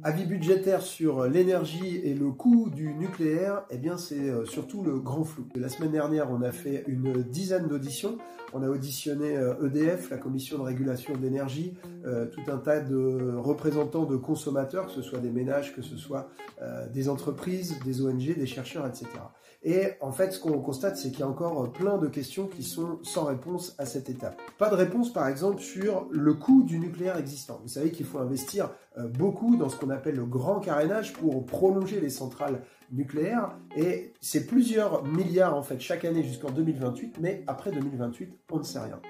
Avis budgétaire sur l'énergie et le coût du nucléaire, eh bien c'est surtout le grand flou. La semaine dernière, on a fait une dizaine d'auditions. On a auditionné EDF, la Commission de régulation de l'énergie, tout un tas de représentants de consommateurs, que ce soit des ménages, que ce soit des entreprises, des ONG, des chercheurs, etc. Et en fait, ce qu'on constate, c'est qu'il y a encore plein de questions qui sont sans réponse à cette étape. Pas de réponse, par exemple, sur le coût du nucléaire existant. Vous savez qu'il faut investir beaucoup dans ce qu'on appelle le grand carénage pour prolonger les centrales nucléaires, et c'est plusieurs milliards en fait chaque année jusqu'en 2028, mais après 2028, on ne sait rien.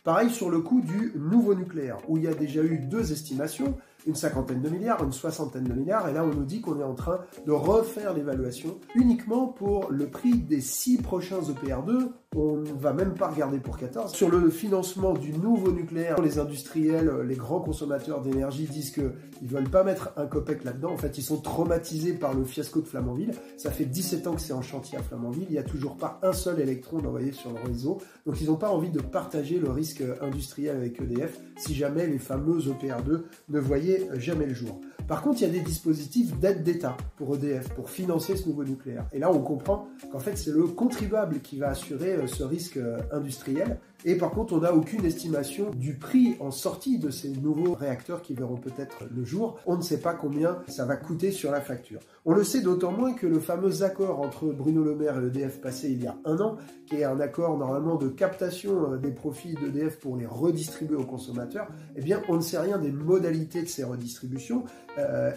Pareil sur le coût du nouveau nucléaire, où il y a déjà eu deux estimations, une cinquantaine de milliards, une soixantaine de milliards, et là on nous dit qu'on est en train de refaire l'évaluation uniquement pour le prix des 6 prochains EPR2, on ne va même pas regarder pour 14. Sur le financement du nouveau nucléaire, les industriels, les grands consommateurs d'énergie disent qu'ils ne veulent pas mettre un copec là-dedans. En fait, ils sont traumatisés par le fiasco de Flamanville. Ça fait 17 ans que c'est en chantier à Flamanville. Il n'y a toujours pas un seul électron envoyé sur le réseau. Donc, ils n'ont pas envie de partager le risque industriel avec EDF si jamais les fameux EPR2 ne voyaient jamais le jour. Par contre, il y a des dispositifs d'aide d'État pour EDF, pour financer ce nouveau nucléaire. Et là, on comprend qu'en fait, c'est le contribuable qui va assurer ce risque industriel. Et par contre, on n'a aucune estimation du prix en sortie de ces nouveaux réacteurs qui verront peut-être le jour. On ne sait pas combien ça va coûter sur la facture. On le sait d'autant moins que le fameux accord entre Bruno Le Maire et EDF passé il y a un an, qui est un accord normalement de captation des profits d'EDF pour les redistribuer aux consommateurs, eh bien, on ne sait rien des modalités de ces redistributions.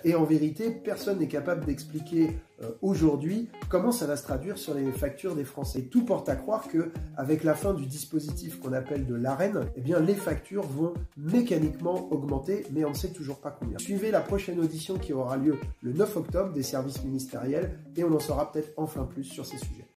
Et en vérité, personne n'est capable d'expliquer aujourd'hui comment ça va se traduire sur les factures des Français. Tout porte à croire que avec la fin du dispositif qu'on appelle de l'Arenh, eh bien les factures vont mécaniquement augmenter, mais on ne sait toujours pas combien. Suivez la prochaine audition qui aura lieu le 9 octobre des services ministériels et on en saura peut-être enfin plus sur ces sujets.